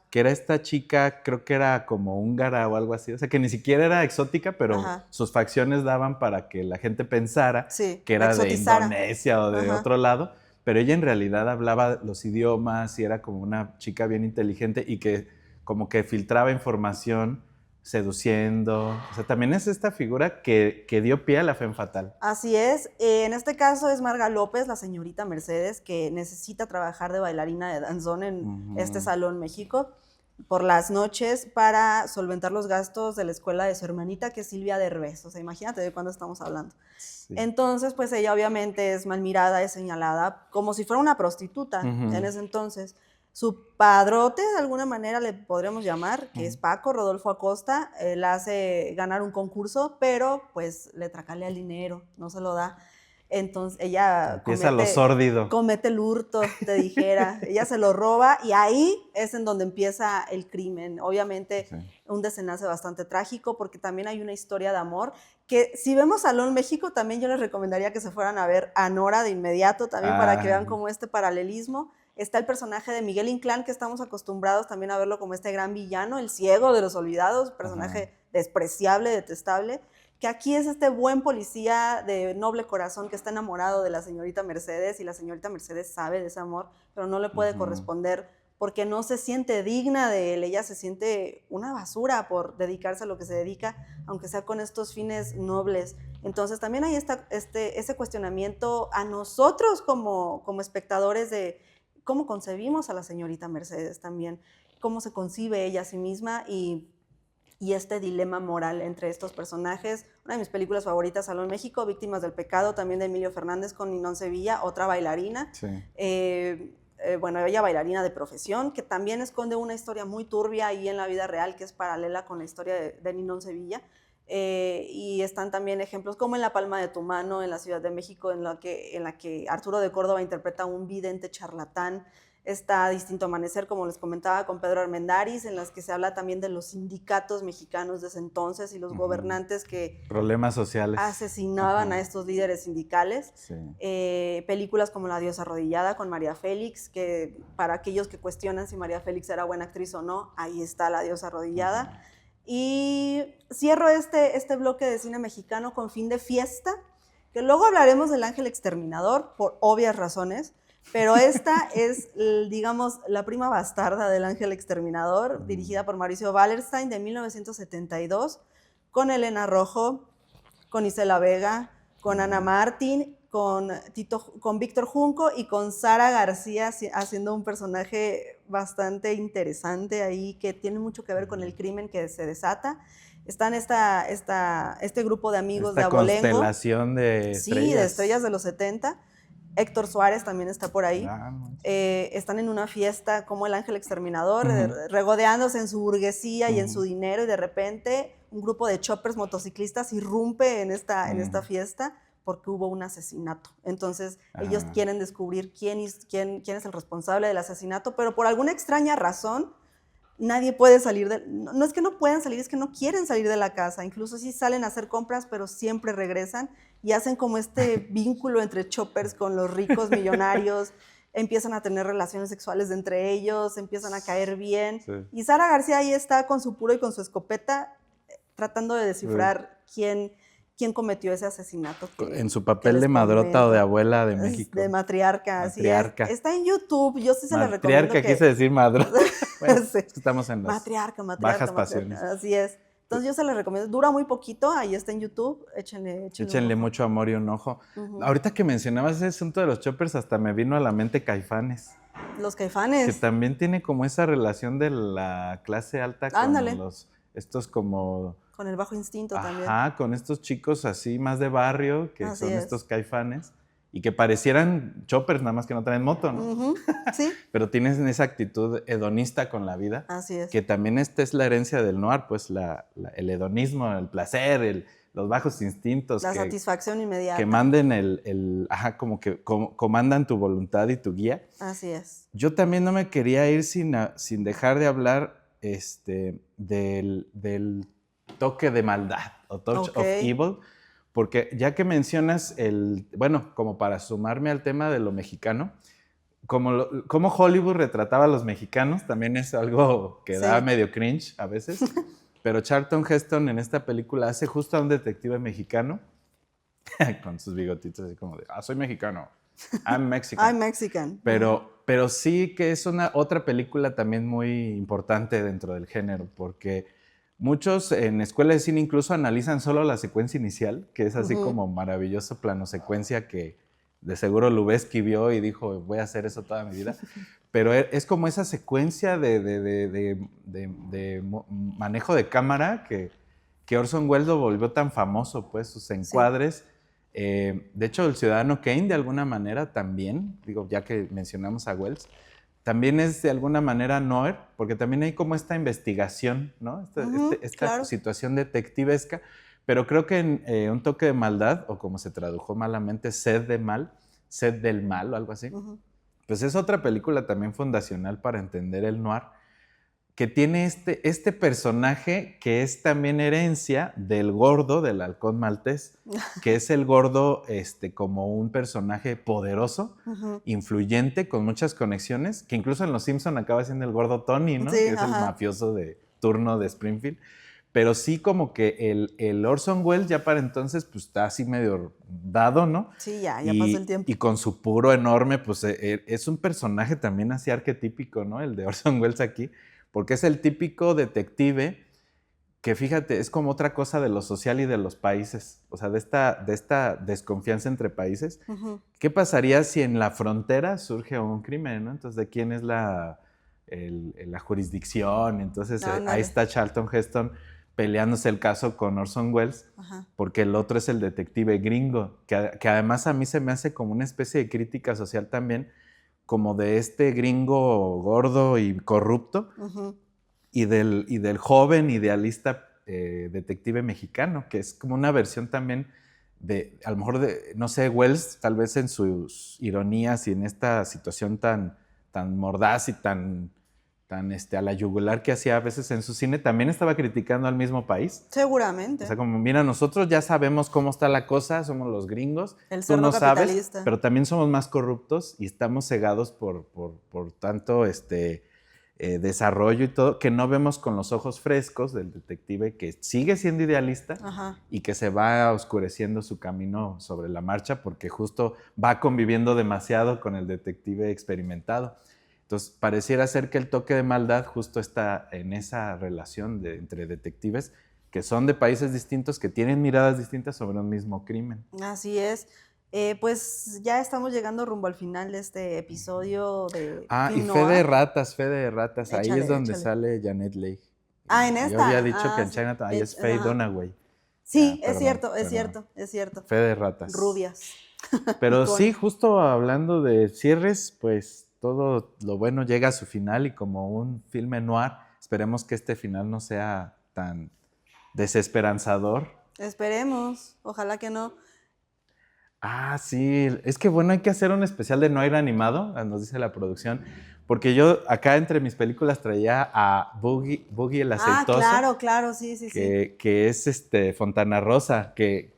que era esta chica, creo que era como húngara o algo así, o sea, que ni siquiera era exótica, pero sus facciones daban para que la gente pensara que era de Indonesia o de otro lado, pero ella en realidad hablaba los idiomas y era como una chica bien inteligente y que como que filtraba información seduciendo. O sea, también es esta figura que dio pie a la femme fatale. Así es. En este caso es Marga López, la señorita Mercedes, que necesita trabajar de bailarina de danzón en este Salón México por las noches para solventar los gastos de la escuela de su hermanita, que es Silvia Derbez. O sea, imagínate de cuándo estamos hablando. Sí. Entonces, pues ella obviamente es mal mirada, es señalada como si fuera una prostituta en ese entonces. Su padrote, de alguna manera le podríamos llamar, que es Paco Rodolfo Acosta, la hace ganar un concurso, pero pues le tracalea el dinero, no se lo da. Entonces ella empieza lo sórdido. Comete el hurto, te dijera. Ella se lo roba y ahí es en donde empieza el crimen. Obviamente un desenlace bastante trágico, porque también hay una historia de amor que si vemos Salón México, también yo les recomendaría que se fueran a ver a Nora de inmediato, también para que vean como este paralelismo. Está el personaje de Miguel Inclán, que estamos acostumbrados también a verlo como este gran villano, el ciego de los olvidados, personaje despreciable, detestable, que aquí es este buen policía de noble corazón que está enamorado de la señorita Mercedes, y la señorita Mercedes sabe de ese amor, pero no le puede corresponder porque no se siente digna de él. Ella se siente una basura por dedicarse a lo que se dedica, aunque sea con estos fines nobles. Entonces también hay ese cuestionamiento a nosotros como espectadores de cómo concebimos a la señorita Mercedes también, cómo se concibe ella a sí misma y este dilema moral entre estos personajes. Una de mis películas favoritas, Salón México, Víctimas del Pecado, también de Emilio Fernández con Ninón Sevilla, otra bailarina. Sí. Bueno, ella bailarina de profesión, que también esconde una historia muy turbia ahí en la vida real, que es paralela con la historia de Ninón Sevilla. Y están también ejemplos como En la palma de tu mano, en la Ciudad de México, en la que Arturo de Córdoba interpreta a un vidente charlatán. Está Distinto Amanecer, como les comentaba, con Pedro Armendáriz, en las que se habla también de los sindicatos mexicanos de ese entonces y los gobernantes que problemas sociales asesinaban a estos líderes sindicales. Sí. Películas como La diosa arrodillada con María Félix, que para aquellos que cuestionan si María Félix era buena actriz o no, ahí está La diosa arrodillada. Y cierro este bloque de cine mexicano con Fin de fiesta, que luego hablaremos del Ángel Exterminador, por obvias razones, pero esta es, digamos, la prima bastarda del Ángel Exterminador, dirigida por Mauricio Wallerstein, de 1972, con Elena Rojo, con Isela Vega, con Ana Martín, con Víctor Junco y con Sara García haciendo un personaje bastante interesante ahí, que tiene mucho que ver con el crimen que se desata. Están este grupo de amigos de Abolengo. Esta constelación de estrellas. Sí, de estrellas de los 70. Héctor Suárez también está por ahí. Están en una fiesta como el Ángel Exterminador, regodeándose en su burguesía y en su dinero, y de repente un grupo de choppers motociclistas irrumpe en esta fiesta porque hubo un asesinato. Entonces ellos quieren descubrir quién es el responsable del asesinato, pero por alguna extraña razón nadie puede salir no es que no puedan salir, es que no quieren salir de la casa. Incluso sí salen a hacer compras, pero siempre regresan y hacen como este vínculo entre choppers con los ricos millonarios. Empiezan a tener relaciones sexuales entre ellos, empiezan a caer bien. Sí. Y Sara García ahí está con su puro y con su escopeta tratando de descifrar quién cometió ese asesinato. En su papel de madrota o de abuela de México. De matriarca, así es. Está en YouTube, yo sí se la recomiendo. Matriarca, quise decir madrota. Bueno, sí. Estamos en las matriarca, bajas pasiones. Así es. Entonces yo se la recomiendo. Dura muy poquito, ahí está en YouTube. Échenle mucho amor y un ojo. Ahorita que mencionabas ese asunto de los choppers, hasta me vino a la mente Caifanes. Los Caifanes. Que también tiene como esa relación de la clase alta con estos como... Con el bajo instinto también. Con estos chicos así más de barrio, que son estos Caifanes, y que parecieran choppers, nada más que no traen moto, ¿no? Sí. Pero tienen esa actitud hedonista con la vida. Así es. Que también esta es la herencia del noir, pues el hedonismo, el placer, los bajos instintos. La satisfacción inmediata. Que manden como que comandan tu voluntad y tu guía. Así es. Yo también no me quería ir sin dejar de hablar del toque de maldad o touch of evil, porque ya que mencionas como para sumarme al tema de lo mexicano, como Hollywood retrataba a los mexicanos, también es algo que da medio cringe a veces, pero Charlton Heston en esta película hace justo a un detective mexicano, con sus bigotitos así como de, soy mexicano, I'm Mexican. I'm Mexican. Pero sí que es otra película también muy importante dentro del género, porque Muchos en escuela de cine incluso analizan solo la secuencia inicial, que es así como maravilloso plano secuencia que de seguro Lubezki vio y dijo, voy a hacer eso toda mi vida. Pero es como esa secuencia de manejo de cámara que Orson Welles lo volvió tan famoso, pues sus encuadres. Sí. De hecho, el Ciudadano Kane de alguna manera también, digo, ya que mencionamos a Welles, también es de alguna manera noir, porque también hay como esta investigación, ¿no? Esta situación detectivesca, pero creo que en Un toque de maldad, o como se tradujo malamente, Sed del mal, o algo así, pues es otra película también fundacional para entender el noir, que tiene este personaje que es también herencia del gordo, del halcón maltés, que es el gordo como un personaje poderoso, influyente, con muchas conexiones, que incluso en Los Simpson acaba siendo el gordo Tony, ¿no? Sí, que es el mafioso de turno de Springfield. Pero sí como que el Orson Welles ya para entonces pues está así medio dado, ¿no? Sí, ya pasó el tiempo. Y con su puro enorme, pues es un personaje también así arquetípico, ¿no? El de Orson Welles aquí. Porque es el típico detective que, fíjate, es como otra cosa de lo social y de los países, o sea, de esta desconfianza entre países. ¿Qué pasaría si en la frontera surge un crimen, ¿no? Entonces, ¿de quién es la jurisdicción? Entonces, ahí está Charlton Heston peleándose el caso con Orson Welles, porque el otro es el detective gringo, que además a mí se me hace como una especie de crítica social también, como de este gringo gordo y corrupto y del joven idealista detective mexicano, que es como una versión también de, a lo mejor, no sé, Welles, tal vez en sus ironías y en esta situación tan mordaz y tan a la yugular que hacía a veces en su cine, también estaba criticando al mismo país. Seguramente. O sea, como, mira, nosotros ya sabemos cómo está la cosa, somos los gringos, el tú no capitalista. sabes, pero también somos más corruptos y estamos cegados por tanto desarrollo y todo, que no vemos con los ojos frescos del detective que sigue siendo idealista y que se va oscureciendo su camino sobre la marcha porque justo va conviviendo demasiado con el detective experimentado. Entonces, pareciera ser que El toque de maldad justo está en esa relación entre detectives que son de países distintos, que tienen miradas distintas sobre un mismo crimen. Así es. Pues ya estamos llegando rumbo al final de este episodio de Film Noir. Fe de ratas. Échale, ahí es donde sale Janet Leigh. En esta. Yo había dicho que en Chinatown, ahí es Faye Dunaway. Sí, es cierto. Fe de ratas. Rubias. Pero sí, justo hablando de cierres, pues todo lo bueno llega a su final y como un filme noir, esperemos que este final no sea tan desesperanzador. Esperemos, ojalá que no. Ah, sí, es que bueno, hay que hacer un especial de noir animado, nos dice la producción, porque yo acá entre mis películas traía a Boogie el aceitoso. Ah, claro, sí. Que es Fontana Rosa, que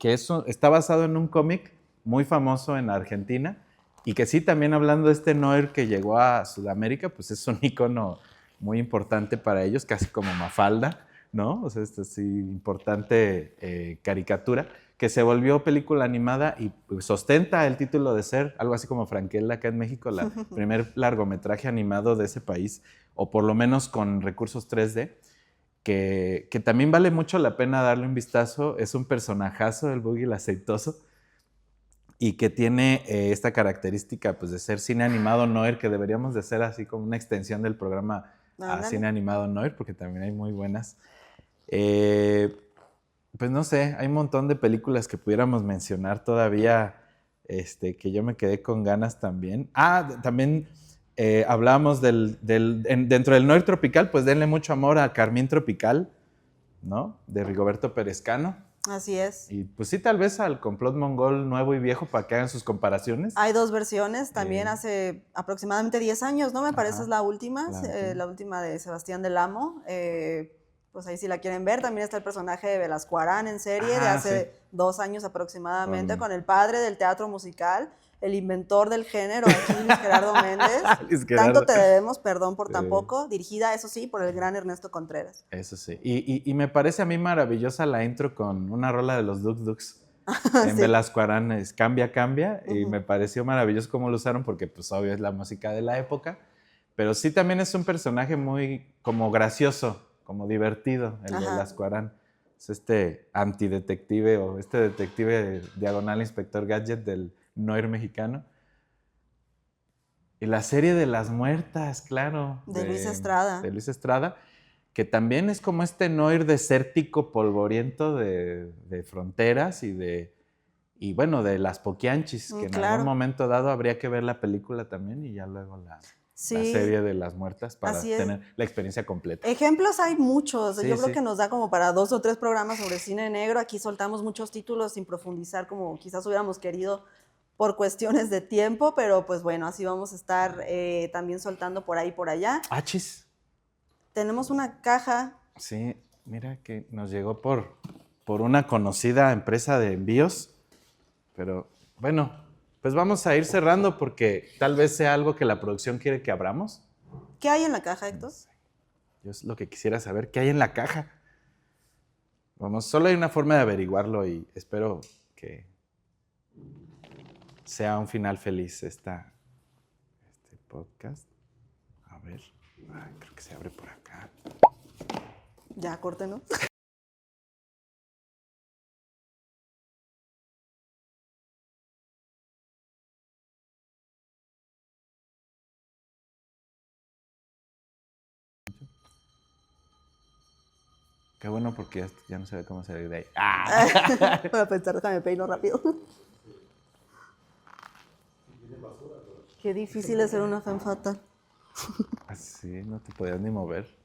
está basado en un cómic muy famoso en Argentina, y que sí, también hablando de este noir que llegó a Sudamérica, pues es un ícono muy importante para ellos, casi como Mafalda, ¿no? O sea, sí, importante caricatura, que se volvió película animada y pues, ostenta el título de ser algo así como Franquela acá en México, el primer largometraje animado de ese país, o por lo menos con recursos 3D, que también vale mucho la pena darle un vistazo. Es un personajazo, el Boogie el aceitoso, y que tiene esta característica pues, de ser cine animado noir, que deberíamos de ser así como una extensión del programa a cine animado noir, porque también hay muy buenas. Pues no sé, hay un montón de películas que pudiéramos mencionar todavía, que yo me quedé con ganas también. También hablábamos dentro del noir tropical, pues denle mucho amor a Carmín Tropical, ¿no? De Rigoberto Perezcano. Así es. Y pues sí, tal vez al Complot Mongol nuevo y viejo para que hagan sus comparaciones. Hay dos versiones, también hace aproximadamente 10 años, ¿no? Me parece es la última de Sebastián Del Amo. Pues ahí si la quieren ver, también está el personaje de Velasco Arán en serie de hace 2 años aproximadamente, con el padre del teatro musical, el inventor del género, aquí Luis Gerardo Méndez. Tanto te debemos, perdón por tan poco, dirigida, eso sí, por el gran Ernesto Contreras. Eso sí, y me parece a mí maravillosa la intro con una rola de los Duk Duks en Velasco Arán, es Cambia, y me pareció maravilloso cómo lo usaron porque pues obvio es la música de la época, pero sí también es un personaje muy como gracioso, como divertido, el de Las Cuarán. Es este antidetective o este detective diagonal inspector Gadget del noir mexicano. Y la serie de Las Muertas, claro. De Luis Estrada. De Luis Estrada, que también es como este noir desértico polvoriento de fronteras y bueno, de las poquianchis, que en algún momento dado habría que ver la película también y ya luego la serie de Las Muertas para tener la experiencia completa. Ejemplos hay muchos. Yo creo que nos da como para 2 o 3 programas sobre cine negro. Aquí soltamos muchos títulos sin profundizar como quizás hubiéramos querido por cuestiones de tiempo, pero pues bueno, así vamos a estar también soltando por ahí y por allá. Chis. Tenemos una caja. Sí, mira que nos llegó por una conocida empresa de envíos, pero bueno, pues vamos a ir cerrando porque tal vez sea algo que la producción quiere que abramos. ¿Qué hay en la caja, Héctor? Yo es lo que quisiera saber, ¿qué hay en la caja? Vamos, solo hay una forma de averiguarlo y espero que sea un final feliz este podcast. A ver, creo que se abre por acá. Ya, córtenos. Qué bueno porque ya no se ve cómo salir de ahí. Para pensar, déjame peino rápido. Qué difícil es ser una femme fatal. Así, no te podías ni mover.